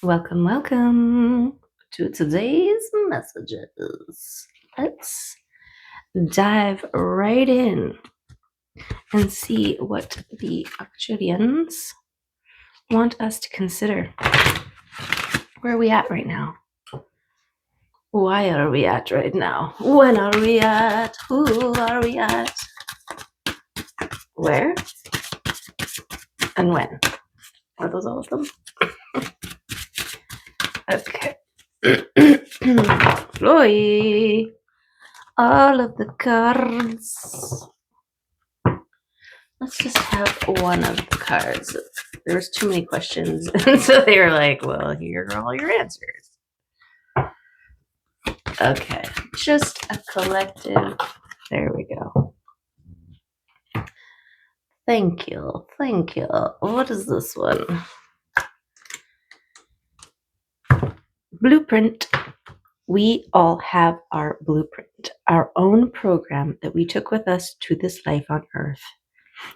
Welcome, welcome to today's messages. Let's dive right in and see what the Arcturians want us to consider. Where are we at right now? Why are we at right now? When are we at? Who are we at? Where? And when? Are those all of them? Okay. Roy, all of the cards. Let's just have one of the cards. There was too many questions, and so they were like, well, here are all your answers. Okay, just a collective. There we go. Thank you. Thank you. What is this one? Blueprint. We all have our blueprint, our own program that we took with us to this life on Earth.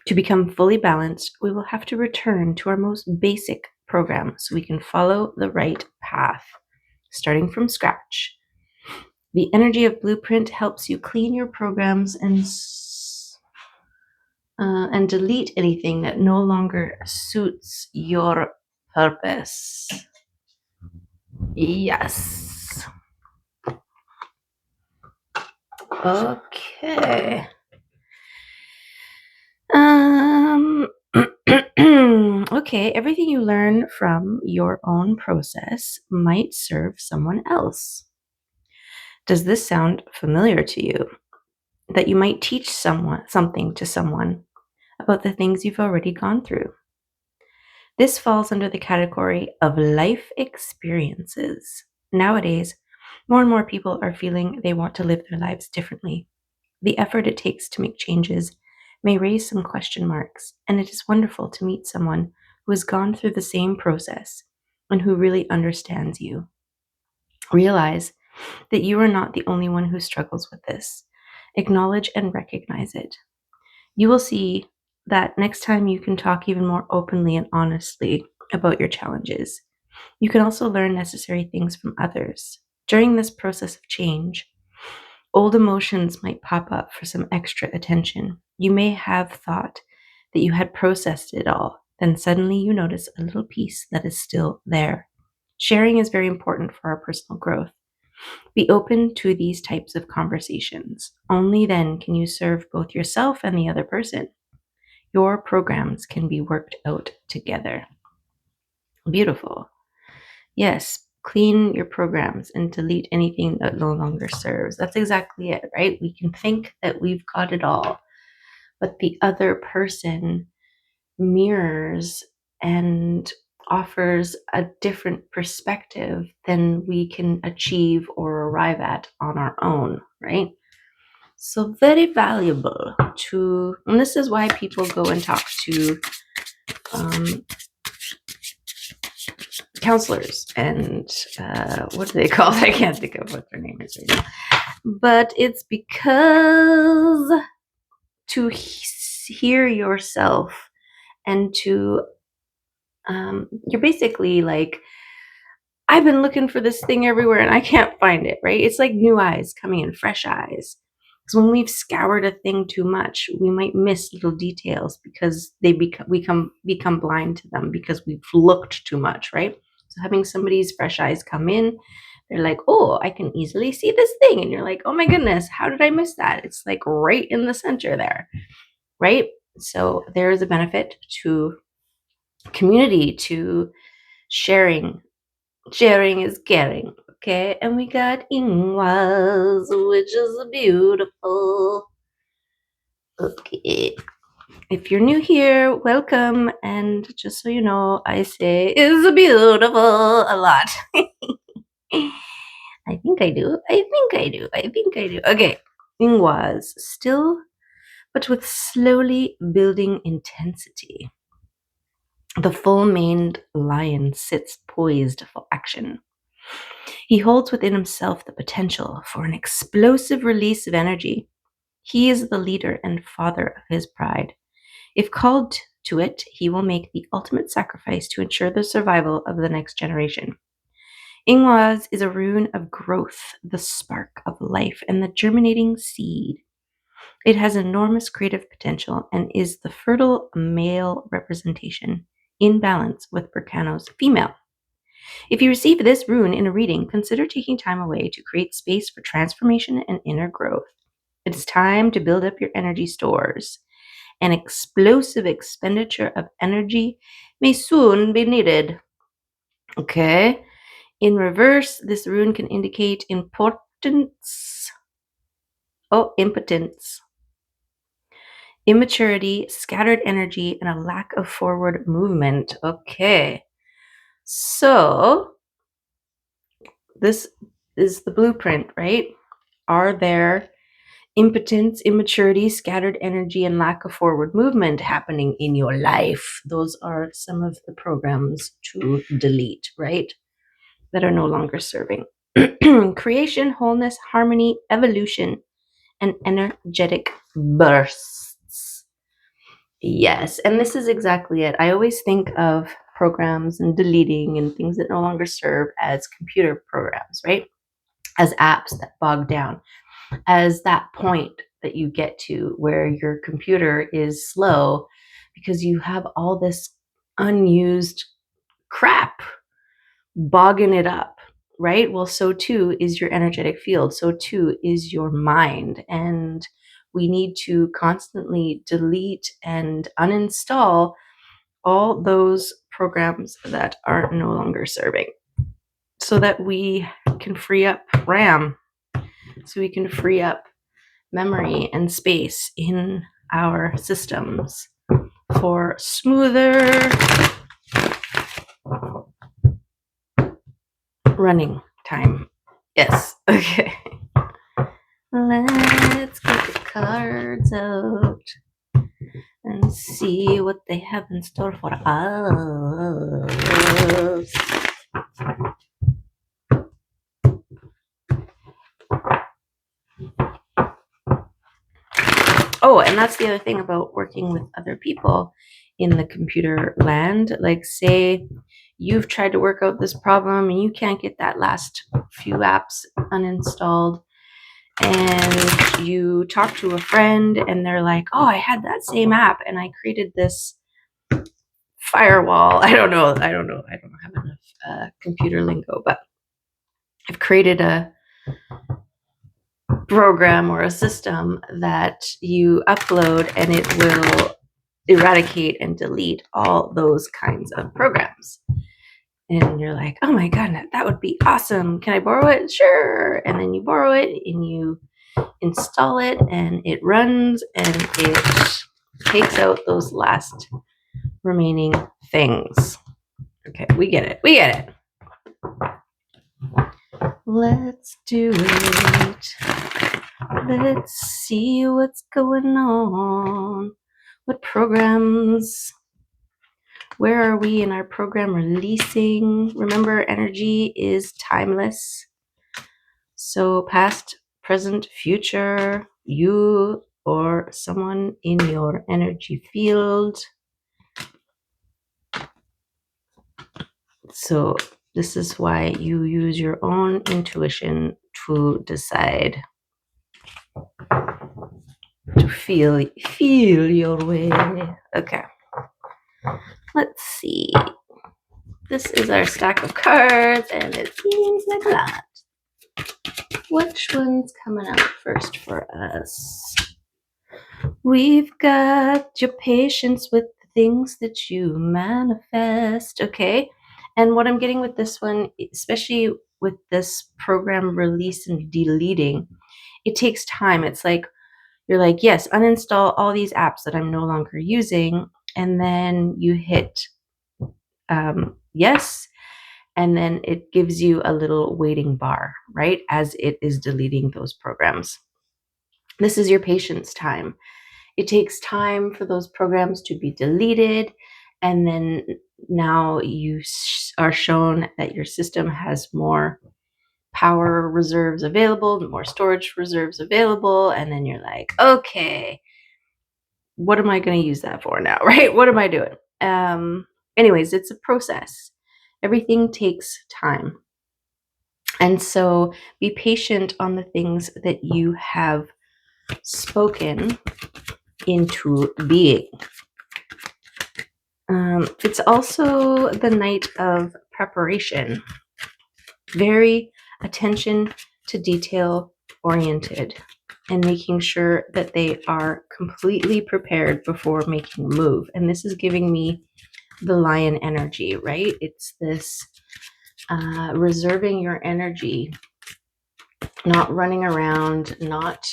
To become fully balanced, we will have to return to our most basic program so we can follow the right path, starting from scratch. The energy of Blueprint helps you clean your programs and delete anything that no longer suits your purpose. Yes. Okay. Okay, everything you learn from your own process might serve someone else. Does this sound familiar to you? That you might teach something to someone about the things you've already gone through. This falls under the category of life experiences. Nowadays, more and more people are feeling they want to live their lives differently. The effort it takes to make changes may raise some question marks, and it is wonderful to meet someone who has gone through the same process and who really understands you. Realize that you are not the only one who struggles with this. Acknowledge and recognize it. You will see that next time you can talk even more openly and honestly about your challenges. You can also learn necessary things from others. During this process of change, old emotions might pop up for some extra attention. You may have thought that you had processed it all, then suddenly you notice a little piece that is still there. Sharing is very important for our personal growth. Be open to these types of conversations. Only then can you serve both yourself and the other person. Your programs can be worked out together. Beautiful. Yes, clean your programs and delete anything that no longer serves. That's exactly it, right? We can think that we've got it all, but the other person mirrors and offers a different perspective than we can achieve or arrive at on our own, right? So very valuable and this is why people go and talk to counselors and what do they call it? I can't think of what their name is right now. But it's because to hear yourself and to you're basically like, I've been looking for this thing everywhere and I can't find it, right? It's like new eyes coming in, fresh eyes. Because when we've scoured a thing too much, we might miss little details because they become blind to them because we've looked too much, right? So having somebody's fresh eyes come in, they're like, oh, I can easily see this thing. And you're like, oh my goodness, how did I miss that? It's like right in the center there, right? So there is a benefit to community, to sharing. Sharing is caring, okay? And we got Ingwas, which is beautiful. Okay. If you're new here, welcome. And just so you know, I say is beautiful a lot. I think I do. Okay. Ingwas, still, but with slowly building intensity. The full-maned lion sits poised for action. He holds within himself the potential for an explosive release of energy. He is the leader and father of his pride. If called to it, he will make the ultimate sacrifice to ensure the survival of the next generation. Ingwaz is a rune of growth, the spark of life, and the germinating seed. It has enormous creative potential and is the fertile male representation in balance with Berkano's female. If you receive this rune in a reading, consider taking time away to create space for transformation and inner growth. It is time to build up your energy stores. An explosive expenditure of energy may soon be needed. Okay. In reverse, this rune can indicate impotence, immaturity, scattered energy, and a lack of forward movement. Okay. So this is the blueprint, right? Are there impotence, immaturity, scattered energy, and lack of forward movement happening in your life? Those are some of the programs to delete, right? That are no longer serving. Creation, wholeness, harmony, evolution, and energetic bursts. Yes, and this is exactly it. I always think of programs and deleting and things that no longer serve as computer programs, right? As apps that bog down, as that point that you get to where your computer is slow because you have all this unused crap bogging it up, right? Well, so too is your energetic field. So too is your mind. And we need to constantly delete and uninstall all those programs that are no longer serving so that we can free up RAM, so we can free up memory and space in our systems for smoother running time. Yes. Okay. Let's get the cards out and see what they have in store for us. Oh, and that's the other thing about working with other people in the computer land. Like, say you've tried to work out this problem and you can't get that last few apps uninstalled, and you talk to a friend and they're like, oh, I had that same app and I created this firewall. I don't know. I don't have enough computer lingo, but I've created a program or a system that you upload and it will eradicate and delete all those kinds of programs. And you're like, oh my God, that would be awesome. Can I borrow it? Sure. And then you borrow it and you install it and it runs and it takes out those last remaining things. Okay, we get it. Let's do it. Let's see what's going on. What programs? Where are we in our program releasing? Remember, energy is timeless. So past, present, future, you or someone in your energy field. So this is why you use your own intuition to decide, to feel your way. Okay. Let's see. This is our stack of cards, and it seems like a lot. Which one's coming out first for us? We've got your patience with the things that you manifest. Okay. And what I'm getting with this one, especially with this program release and deleting, it takes time. It's like, you're like, yes, uninstall all these apps that I'm no longer using. And then you hit yes. And then it gives you a little waiting bar, right? As it is deleting those programs. This is your patience time. It takes time for those programs to be deleted. And then now you are shown that your system has more power reserves available, more storage reserves available. And then you're like, okay, what am I going to use that for now, right? What am I doing? Anyways, it's a process. Everything takes time. And so be patient on the things that you have spoken into being. It's also the night of preparation, very attention to detail oriented, and making sure that they are completely prepared before making a move. And this is giving me the lion energy, right? It's this reserving your energy, not running around, not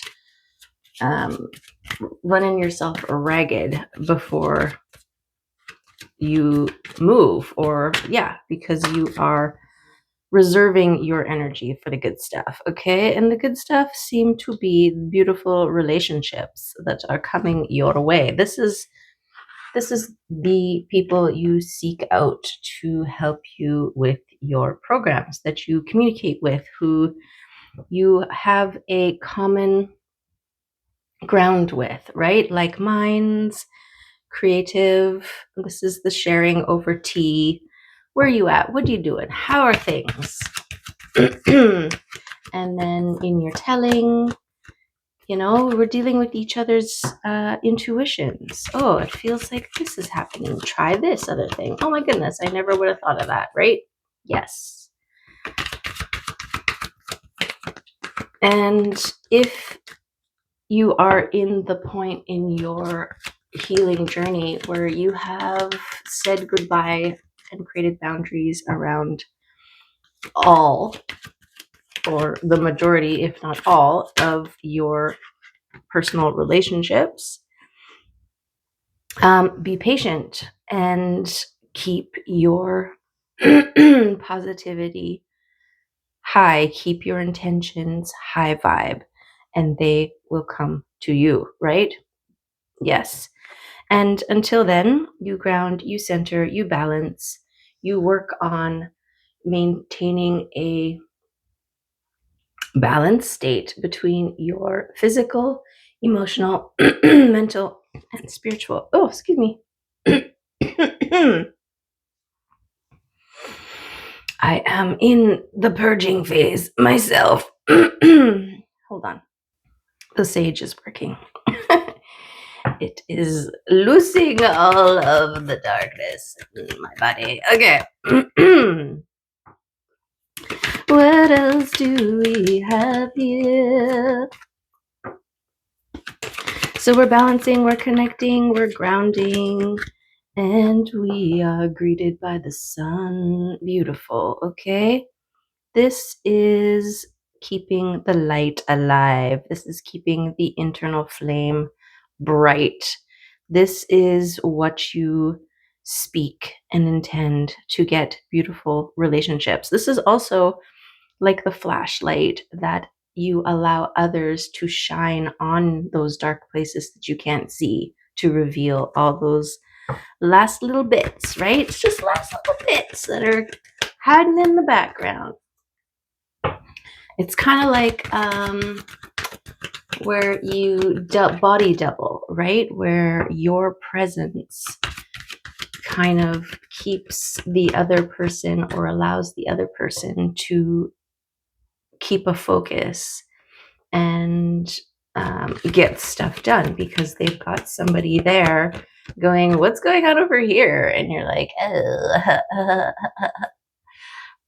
running yourself ragged before you move, or because you are reserving your energy for the good stuff. Okay, and the good stuff seem to be beautiful relationships that are coming your way. This is the people you seek out to help you with your programs, that you communicate with, who you have a common ground with, right? Like minds, creative. This is the sharing over tea. Where are you at? What are you doing? How are things? And then in your telling, we're dealing with each other's intuitions. Oh, it feels like this is happening. Try this other thing. Oh my goodness, I never would have thought of that, right? Yes. And if you are in the point in your healing journey where you have said goodbye and created boundaries around all, or the majority, if not all, of your personal relationships, be patient and keep your positivity high, keep your intentions high vibe, and they will come to you, right? Yes. And until then, you ground, you center, you balance, you work on maintaining a balanced state between your physical, emotional, mental, and spiritual. Oh, excuse me. I am in the purging phase myself. Hold on. The sage is working. It is loosing all of the darkness in my body. Okay. What else do we have here? So we're balancing, we're connecting, we're grounding, and we are greeted by the sun. Beautiful, okay? This is keeping the light alive. This is keeping the internal flame bright. This is what you speak and intend to get beautiful relationships. This is also like the flashlight that you allow others to shine on those dark places that you can't see, to reveal all those last little bits, right? It's just last little bits that are hiding in the background. It's kind of like where you body double, right? Where your presence kind of keeps the other person, or allows the other person to keep a focus and get stuff done, because they've got somebody there going, what's going on over here? And you're like, oh,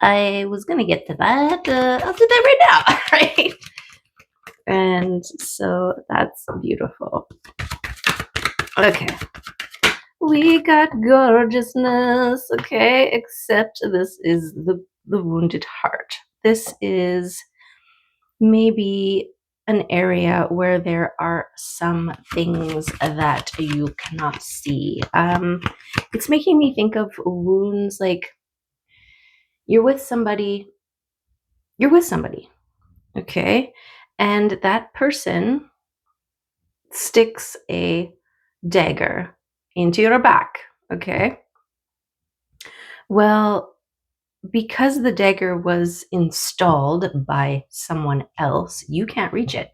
I was going to get to that. I'll do that right now, right? And so that's beautiful. Okay. We got gorgeousness, okay? Except this is the wounded heart. This is maybe an area where there are some things that you cannot see. It's making me think of wounds, like you're with somebody, okay? And that person sticks a dagger into your back, okay? Well, because the dagger was installed by someone else, you can't reach it,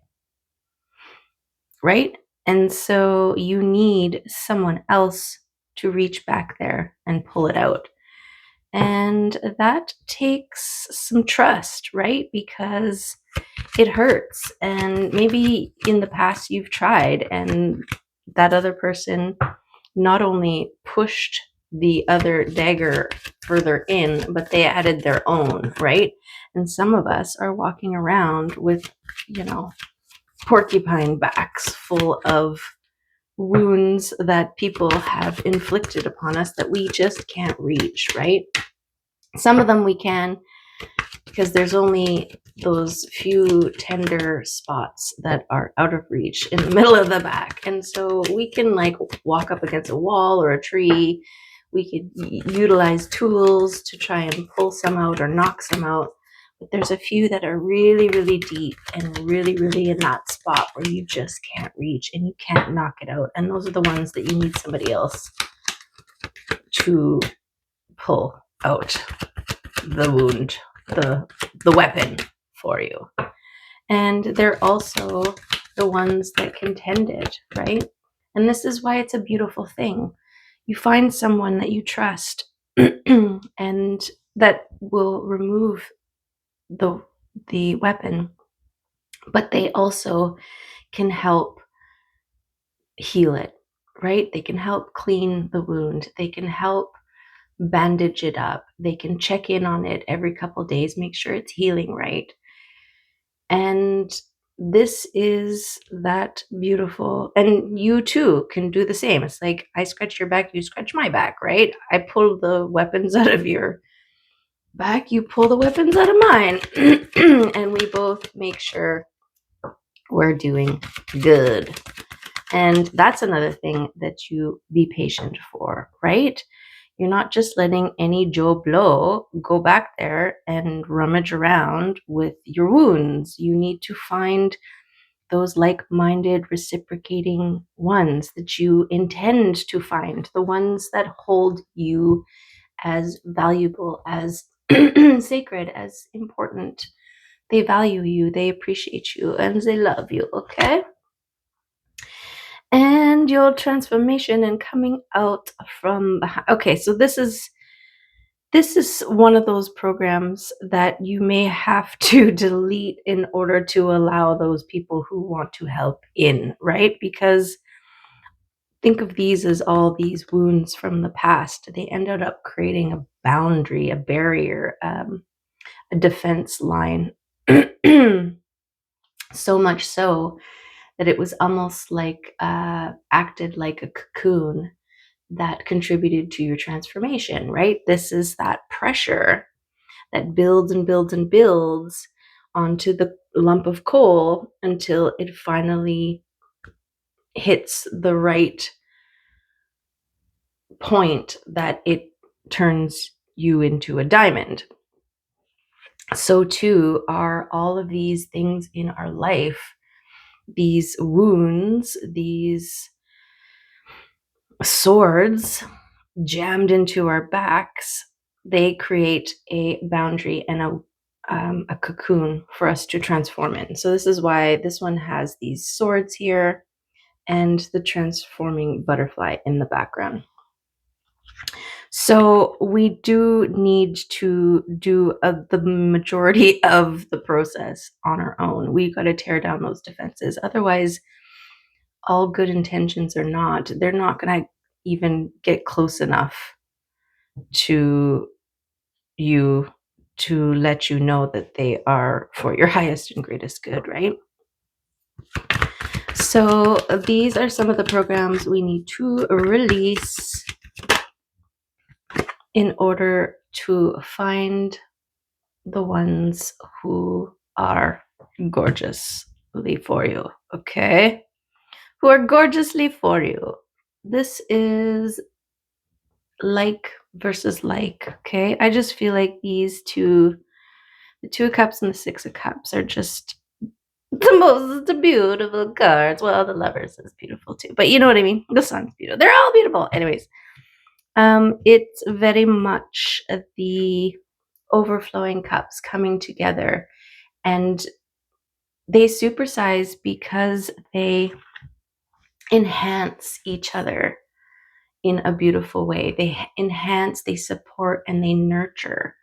right? And so you need someone else to reach back there and pull it out. And that takes some trust, right? Because it hurts. And maybe in the past you've tried, and that other person not only pushed the other dagger further in, but they added their own, right? And some of us are walking around with, porcupine backs full of wounds that people have inflicted upon us that we just can't reach, right? Some of them we can, because there's only those few tender spots that are out of reach in the middle of the back. And so we can like walk up against a wall or a tree. We could utilize tools to try and pull some out or knock some out. But there's a few that are really, really deep and really, really in that spot where you just can't reach and you can't knock it out. And those are the ones that you need somebody else to pull out the wound, the weapon for you. And they're also the ones that can tend it, right? And this is why it's a beautiful thing. You find someone that you trust and that will remove the weapon, but they also can help heal it, right? They can help clean the wound. They can help bandage it up. They can check in on it every couple days, make sure it's healing right. And this is that beautiful. And you too can do the same. It's like I scratch your back, you scratch my back, right? I pull the weapons out of your back, you pull the weapons out of mine. And we both make sure we're doing good. And that's another thing that you be patient for, right? You're not just letting any Joe Blow go back there and rummage around with your wounds. You need to find those like-minded, reciprocating ones that you intend to find, the ones that hold you as valuable, as sacred, as important. They value you, they appreciate you, and they love you, okay? And your transformation and coming out from behind. Okay, so this is one of those programs that you may have to delete in order to allow those people who want to help in, right? Because think of these as all these wounds from the past. They ended up creating a boundary, a barrier, a defense line. So much so that it was almost like acted like a cocoon that contributed to your transformation, right? This is that pressure that builds and builds and builds onto the lump of coal until it finally hits the right point that it turns you into a diamond. So too are all of these things in our life, these wounds, these swords jammed into our backs. They create a boundary and a cocoon for us to transform in. So this is why this one has these swords here and the transforming butterfly in the background. So we do need to do the majority of the process on our own. We got to tear down those defenses. Otherwise, all good intentions or not, they're not going to even get close enough to you to let you know that they are for your highest and greatest good, right? So these are some of the programs we need to release in order to find the ones who are gorgeously for you, okay? Who are gorgeously for you. This is like versus like, okay? I just feel like these two, the Two of Cups and the Six of Cups, are just the most beautiful cards. Well, the Lovers is beautiful too, but you know what I mean? The Sun's beautiful. They're all beautiful. Anyways, it's very much the overflowing cups coming together, and they supersize because they enhance each other in a beautiful way. They enhance, they support, and they nurture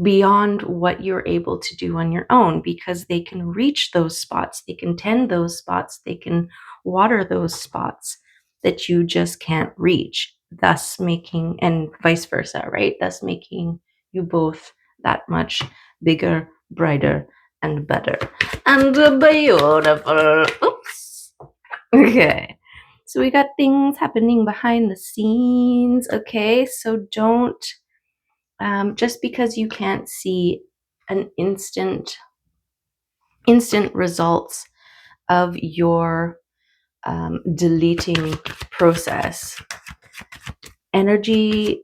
beyond what you're able to do on your own, because they can reach those spots, they can tend those spots, they can water those spots that you just can't reach, thus making, and vice versa, right? Thus making you both that much bigger, brighter, and better. And beautiful. Oops. Okay. So we got things happening behind the scenes. Okay. So don't just because you can't see an instant results of your deleting process. Energy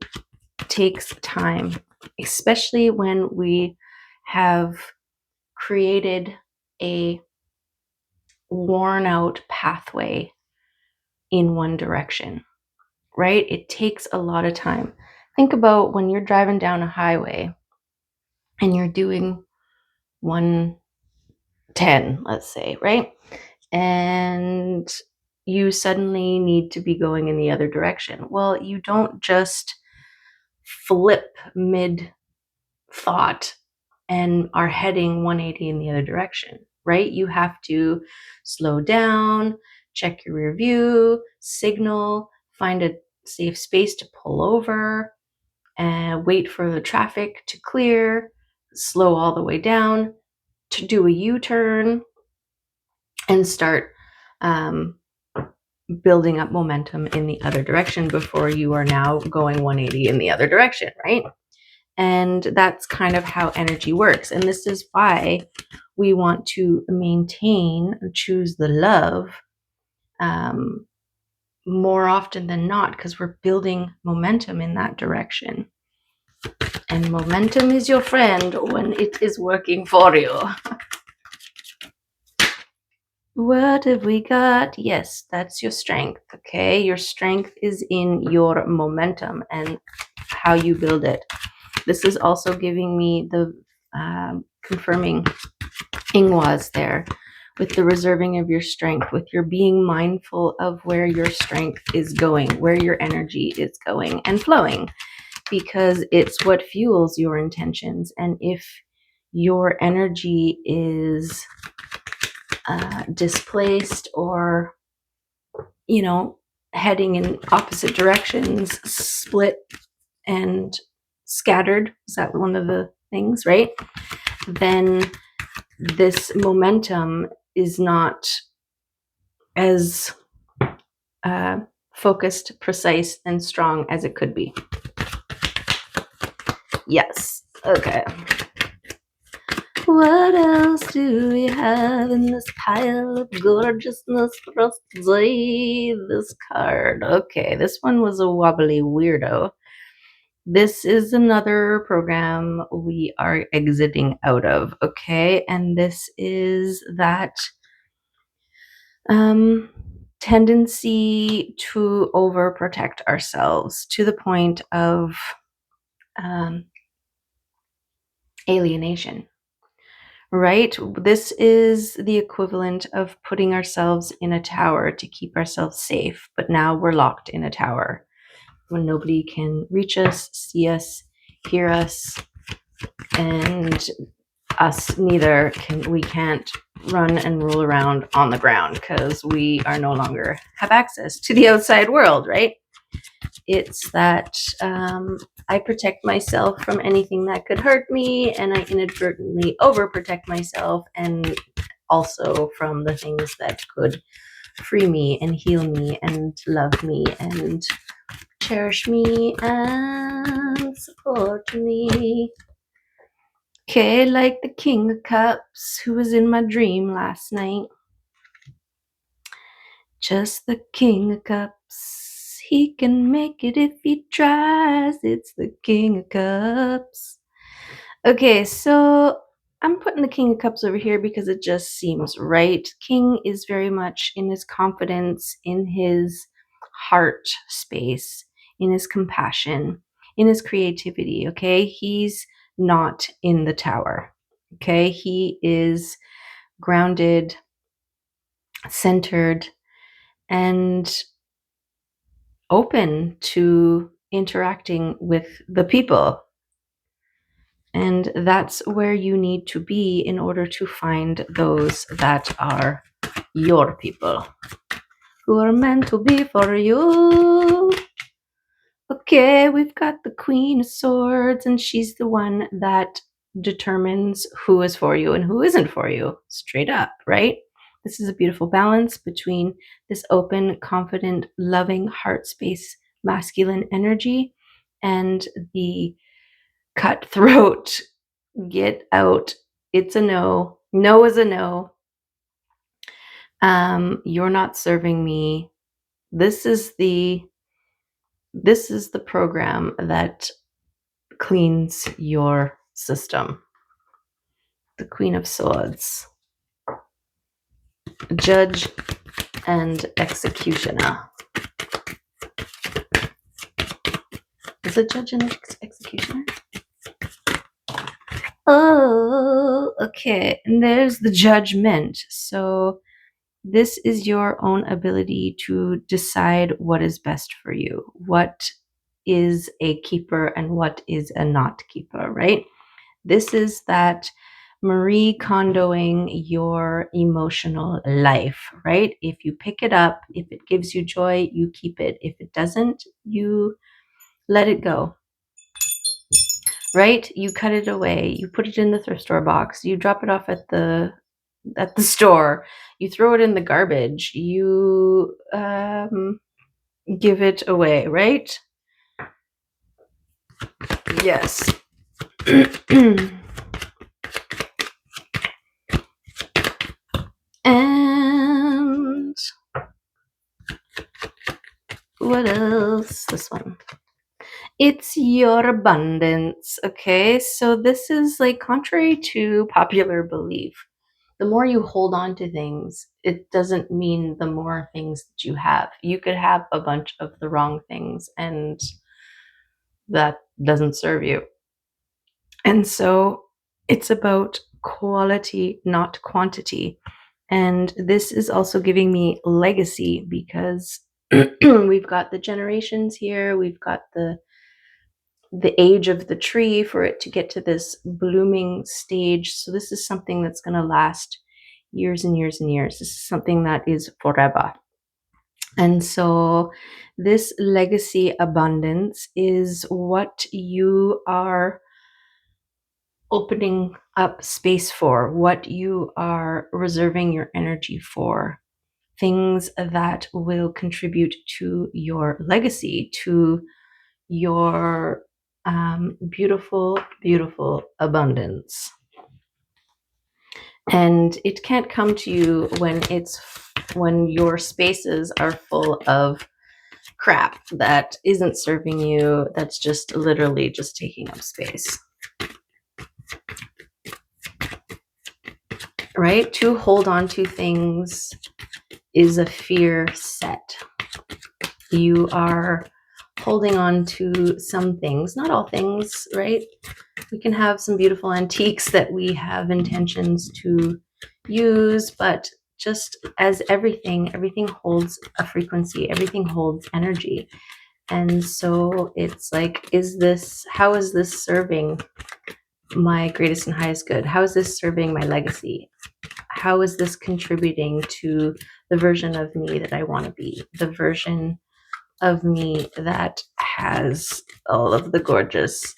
takes time, especially when we have created a worn out pathway in one direction, right? It takes a lot of time. Think about when you're driving down a highway and you're doing 110, let's say, right? And you suddenly need to be going in the other direction. Well, you don't just flip mid thought and are heading 180 in the other direction, right? You have to slow down, check your rear view, signal, find a safe space to pull over, and wait for the traffic to clear, slow all the way down, to do a U-turn, and start building up momentum in the other direction before you are now going 180 in the other direction, right? And that's kind of how energy works. And this is why we want to maintain, choose the love more often than not, because we're building momentum in that direction. And momentum is your friend when it is working for you. What have we got? Yes, that's your strength, okay? Your strength is in your momentum and how you build it. This is also giving me the confirming ingwas there with the reserving of your strength, with your being mindful of where your strength is going, where your energy is going and flowing, because it's what fuels your intentions. And if your energy is displaced or, heading in opposite directions, split and scattered, is that one of the things, right? Then this momentum is not as focused, precise, and strong as it could be. Yes. Okay. What else do we have in this pile of gorgeousness for us today? This card. Okay, this one was a wobbly weirdo. This is another program we are exiting out of, okay? And this is that tendency to overprotect ourselves to the point of alienation. Right? This is the equivalent of putting ourselves in a tower to keep ourselves safe, but now we're locked in a tower when nobody can reach us, see us, hear us, and us neither we can't run and roll around on the ground because we are no longer have access to the outside world, right? It's that I protect myself from anything that could hurt me, and I inadvertently overprotect myself, and also from the things that could free me and heal me and love me and cherish me and support me. Okay, like the King of Cups who was in my dream last night. Just the King of Cups. He can make it if he tries. It's the King of Cups. Okay, so I'm putting the King of Cups over here because it just seems right. King is very much in his confidence, in his heart space, in his compassion, in his creativity, okay? He's not in the tower, okay? He is grounded, centered, and open to interacting with the people. And that's where you need to be in order to find those that are your people, who are meant to be for you. Okay, we've got the Queen of Swords, and she's the one that determines who is for you and who isn't for you, straight up, right? This is a beautiful balance between this open, confident, loving heart space, masculine energy, and the cutthroat, get out, it's a no, no is a no, you're not serving me. This is the program that cleans your system. The Queen of Swords, judge and executioner. Is it judge and executioner? Oh, okay. And there's the judgment. So this is your own ability to decide what is best for you. What is a keeper and what is a not keeper, right? This is that Marie Kondoing your emotional life, right? If you pick it up, if it gives you joy, you keep it. If it doesn't, you let it go, right? You cut it away. You put it in the thrift store box. You drop it off at the store. You throw it in the garbage. You give it away, right? Yes. And what else? This one. It's your abundance. Okay. So this is like contrary to popular belief. The more you hold on to things, it doesn't mean the more things that you have. You could have a bunch of the wrong things, and that doesn't serve you. And so it's about quality, not quantity. And this is also giving me legacy because we've got the generations here, we've got the age of the tree for it to get to this blooming stage. So this is something that's going to last years and years and years. This is something that is forever. And so this legacy abundance is what you are opening up space for, what you are reserving your energy for, things that will contribute to your legacy, to your beautiful, beautiful abundance. And it can't come to you when your spaces are full of crap that isn't serving you, that's just literally just taking up space. Right? To hold on to things is a fear set. You are holding on to some things, not all things, right? We can have some beautiful antiques that we have intentions to use, but just as everything holds a frequency, everything holds energy. And so it's like, how is this serving my greatest and highest good? How is this serving my legacy? How is this contributing to the version of me that I want to be? The version of me that has all of the gorgeous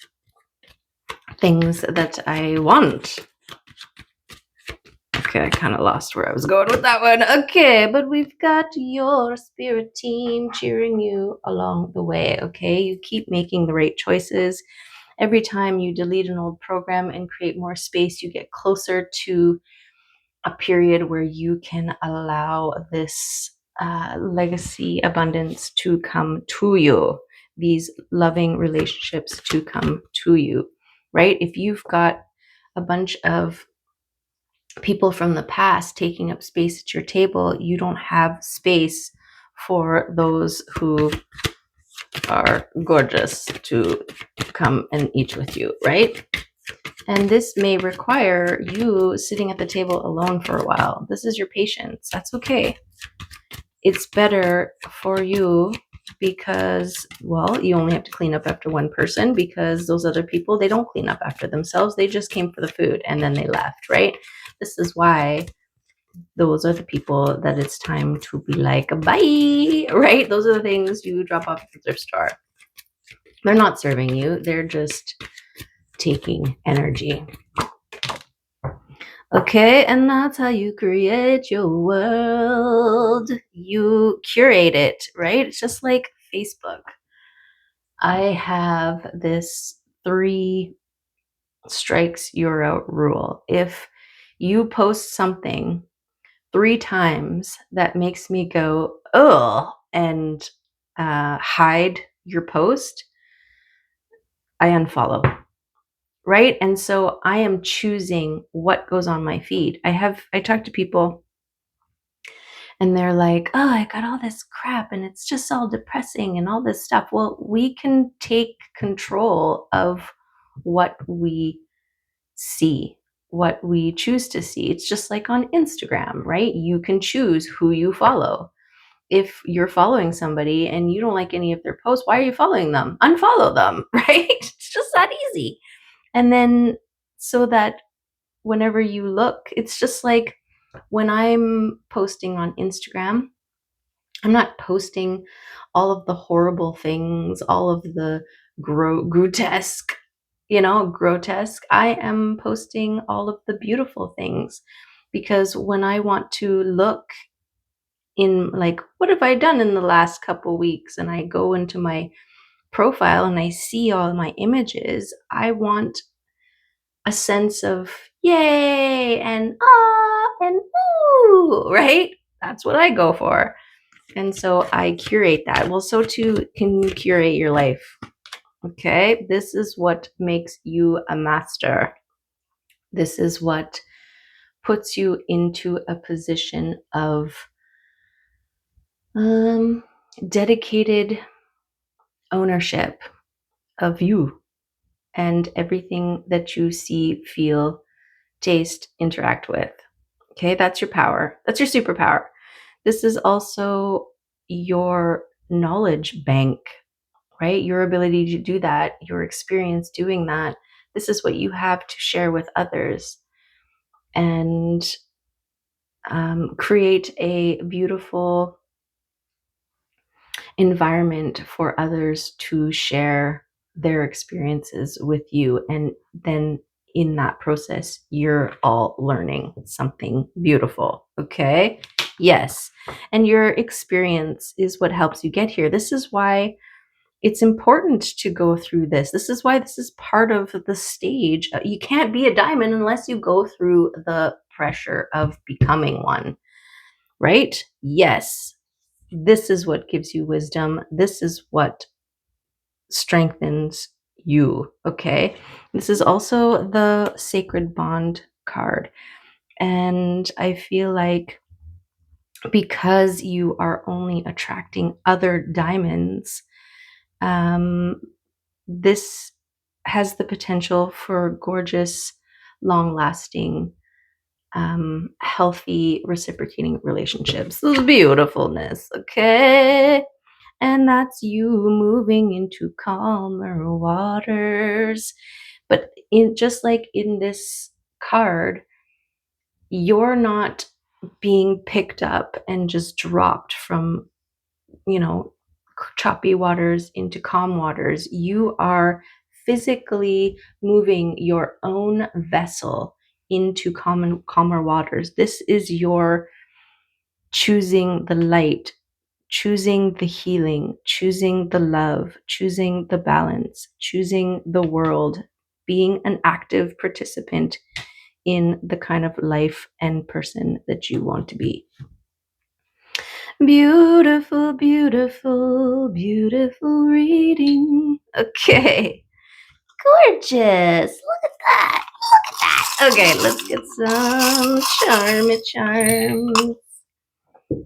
things that I want. Okay, I kind of lost where I was going with that one. Okay, but we've got your spirit team cheering you along the way, okay? You keep making the right choices. Every time you delete an old program and create more space, you get closer to a period where you can allow this legacy abundance to come to you, these loving relationships to come to you, right? If you've got a bunch of people from the past taking up space at your table, you don't have space for those who are gorgeous to come and eat with you, right? And this may require you sitting at the table alone for a while. This is your patience. That's okay. it's better for you because, well, you only have to clean up after one person, because those other people, they don't clean up after themselves. They just came for the food and then they left, right? This is why those are the people that it's time to be like, bye, right? Those are the things you drop off at the thrift store. They're not serving you. They're just taking energy. Okay, and that's how you create your world. You curate it, right? It's just like Facebook. I have this 3 strikes you're out rule. If you post something 3 times that makes me go, ugh, and hide your post, I unfollow. Right? And so I am choosing what goes on my feed. I talk to people and they're like, oh, I got all this crap and it's just all depressing and all this stuff. Well, we can take control of what we see, what we choose to see. It's just like on Instagram, right? You can choose who you follow. If you're following somebody and you don't like any of their posts, why are you following them? Unfollow them, right? It's just that easy. And then so that whenever you look, it's just like when I'm posting on Instagram, I'm not posting all of the horrible things, all of the grotesque, grotesque. I am posting all of the beautiful things, because when I want to look in, like, what have I done in the last couple weeks, and I go into my profile and I see all my images, I want a sense of yay and ah and ooh, right? That's what I go for. And so I curate that. Well, so too can you curate your life. Okay? This is what makes you a master. This is what puts you into a position of dedicated ownership of you and everything that you see, feel, taste, interact with. Okay, that's your power. That's your superpower. This is also your knowledge bank, right? Your ability to do that, your experience doing that. This is what you have to share with others and create a beautiful environment for others to share their experiences with you. And then in that process, you're all learning something beautiful. Okay. Yes. And your experience is what helps you get here. This is why it's important to go through this. This is why this is part of the stage. You can't be a diamond unless you go through the pressure of becoming one, right? Yes. This is what gives you wisdom. This is what strengthens you. Okay. This is also the sacred bond card. And I feel like because you are only attracting other diamonds, this has the potential for gorgeous, long lasting, healthy, reciprocating relationships. This beautifulness. Okay. And that's you moving into calmer waters. But just like in this card, you're not being picked up and just dropped from, you know, choppy waters into calm waters. You are physically moving your own vessel into calmer waters. This is your choosing the light, choosing the healing, choosing the love, choosing the balance, choosing the world, being an active participant in the kind of life and person that you want to be. Beautiful, beautiful, beautiful reading. Okay. Gorgeous. Look at that. Look at that. Okay, let's get some charms.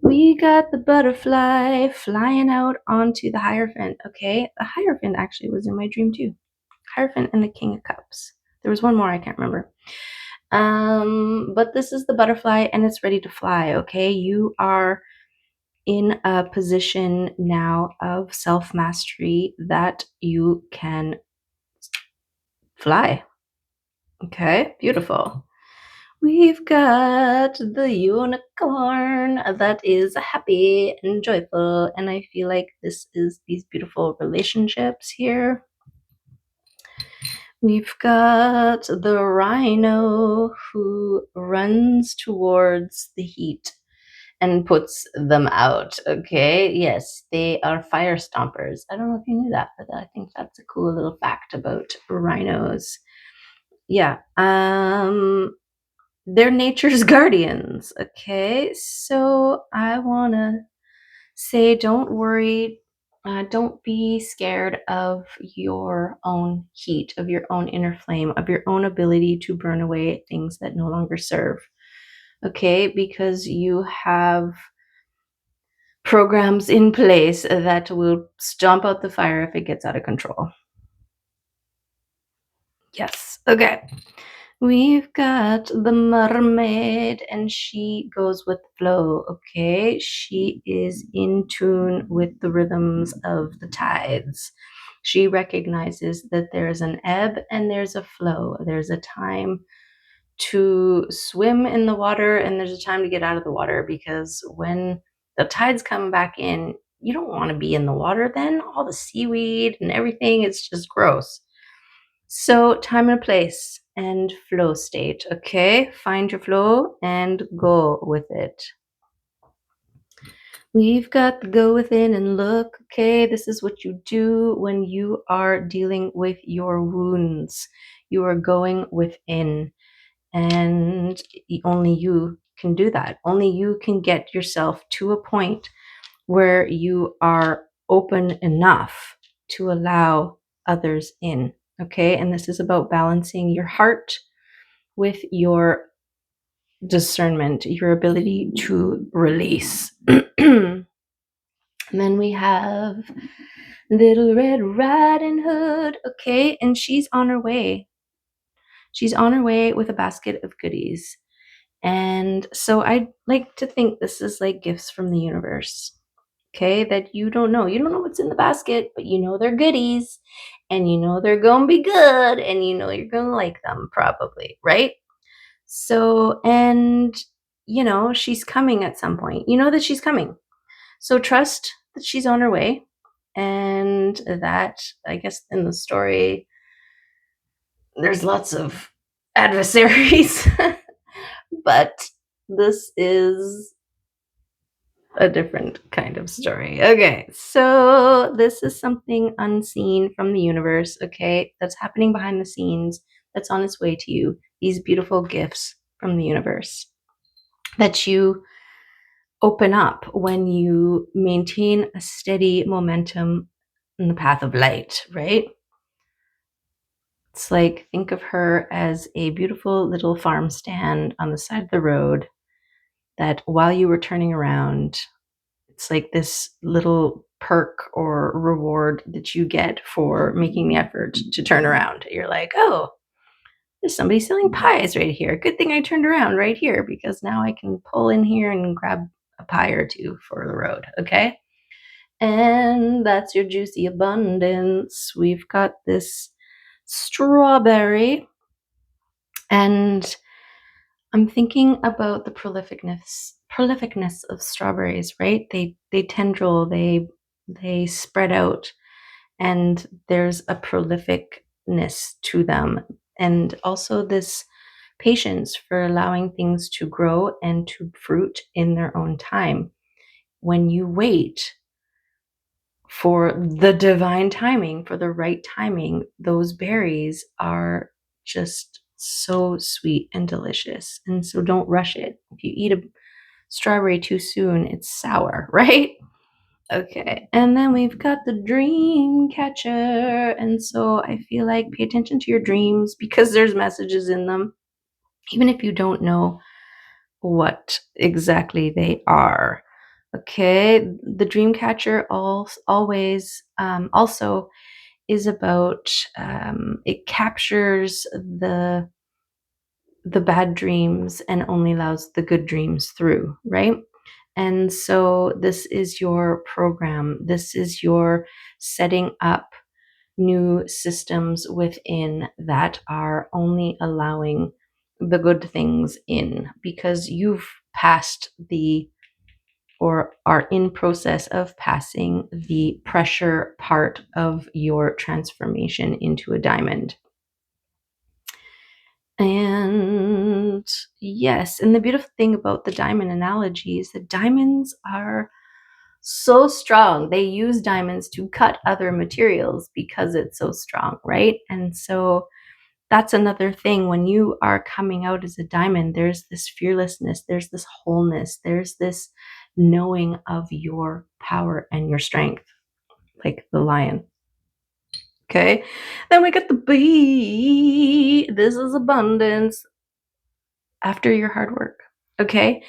We got the butterfly flying out onto the Hierophant. Okay, the Hierophant actually was in my dream too. Hierophant and the King of Cups. There was one more, I can't remember. But this is the butterfly and it's ready to fly. Okay, you are in a position now of self-mastery that you can fly. Okay, beautiful. We've got the unicorn that is happy and joyful, and I feel like this is these beautiful relationships here. We've got the rhino who runs towards the heat and puts them out. Okay, yes, they are fire stompers. I don't know if you knew that, but I think that's a cool little fact about rhinos. Yeah, they're nature's guardians. Okay, so I want to say don't worry, don't be scared of your own heat, of your own inner flame, of your own ability to burn away things that no longer serve. Okay, because you have programs in place that will stomp out the fire if it gets out of control. Yes. Okay. We've got the mermaid, and she goes with the flow. Okay. She is in tune with the rhythms of the tides. She recognizes that there's an ebb and there's a flow. There's a time to swim in the water and there's a time to get out of the water, because when the tides come back in, you don't want to be in the water then. All the seaweed and everything, it's just gross. So, time and place and flow state. Okay, find your flow and go with it. We've got the go within and look. Okay, this is what you do when you are dealing with your wounds. You are going within, and only you can do that. Only you can get yourself to a point where you are open enough to allow others in. Okay, and this is about balancing your heart with your discernment, your ability to release. And then we have Little Red Riding Hood. Okay, and she's on her way. She's on her way with a basket of goodies. And so I like to think this is like gifts from the universe. Okay, that you don't know. You don't know what's in the basket, but you know they're goodies and you know they're going to be good and you know you're going to like them probably, right? So, and you know, she's coming at some point. You know that she's coming. So trust that she's on her way, and that, I guess, in the story there's lots of adversaries, but this is a different kind of story. Okay, so this is something unseen from the universe, okay, that's happening behind the scenes, that's on its way to you. These beautiful gifts from the universe that you open up when you maintain a steady momentum in the path of light, right? It's like, think of her as a beautiful little farm stand on the side of the road that while you were turning around, it's like this little perk or reward that you get for making the effort to turn around. You're like, oh, there's somebody selling pies right here. Good thing I turned around right here, because now I can pull in here and grab a pie or two for the road. Okay. And that's your juicy abundance. We've got this strawberry, and I'm thinking about the prolificness of strawberries, right? They tendril, they spread out, and there's a prolificness to them, and also this patience for allowing things to grow and to fruit in their own time. When you wait for the divine timing, for the right timing, those berries are just so sweet and delicious. And so don't rush it. If you eat a strawberry too soon, it's sour, right? Okay. And then we've got the dream catcher. And so I feel like pay attention to your dreams, because there's messages in them, even if you don't know what exactly they are. Okay. The dream catcher always also is about, it captures the bad dreams and only allows the good dreams through, right? And so this is your program. This is your setting up new systems within that are only allowing the good things in, because you've passed the or are in process of passing the pressure part of your transformation into a diamond. And yes, and the beautiful thing about the diamond analogy is that diamonds are so strong. They use diamonds to cut other materials because it's so strong, right? And so that's another thing. When you are coming out as a diamond, there's this fearlessness, there's this wholeness, there's this knowing of your power and your strength, like the lion. Okay. Then we got the bee. This is abundance after your hard work. Okay.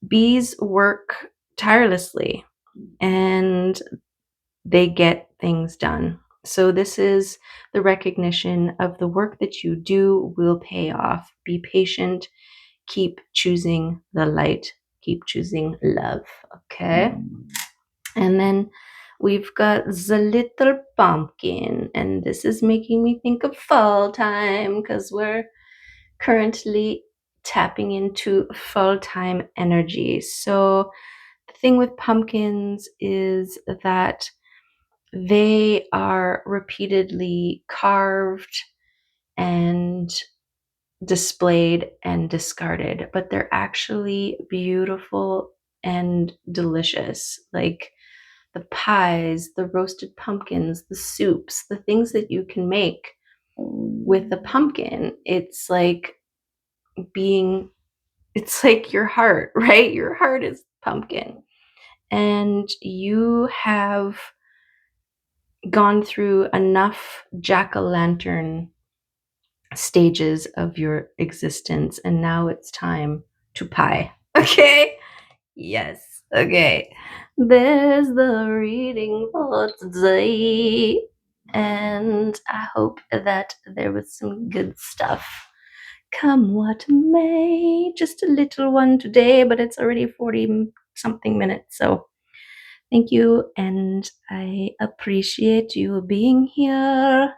Bees work tirelessly and they get things done. So, this is the recognition of the work that you do will pay off. Be patient. Keep choosing the light. Keep choosing love. Okay. And then we've got the little pumpkin. And this is making me think of fall time because we're currently tapping into fall time energy. So, the thing with pumpkins is that they are repeatedly carved and displayed and discarded, but they're actually beautiful and delicious. Like the pies, the roasted pumpkins, the soups, the things that you can make with the pumpkin. It's like your heart, right? Your heart is pumpkin. And you have gone through enough jack-o'-lantern stages of your existence, and now it's time to pie. Okay? Yes. Okay. There's the reading for today. And I hope that there was some good stuff. Come what may. Just a little one today, but it's already 40 something minutes. So thank you. And I appreciate you being here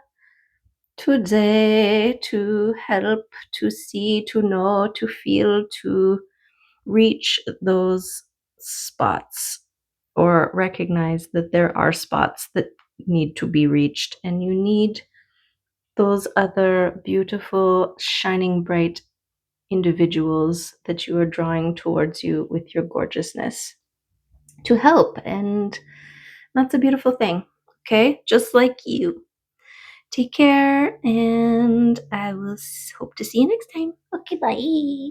today to help, to see, to know, to feel, to reach those spots or recognize that there are spots that need to be reached, and you need those other beautiful, shining bright individuals that you are drawing towards you with your gorgeousness to help. And that's a beautiful thing. Okay, just like you. Take care, and I will hope to see you next time. Okay, bye.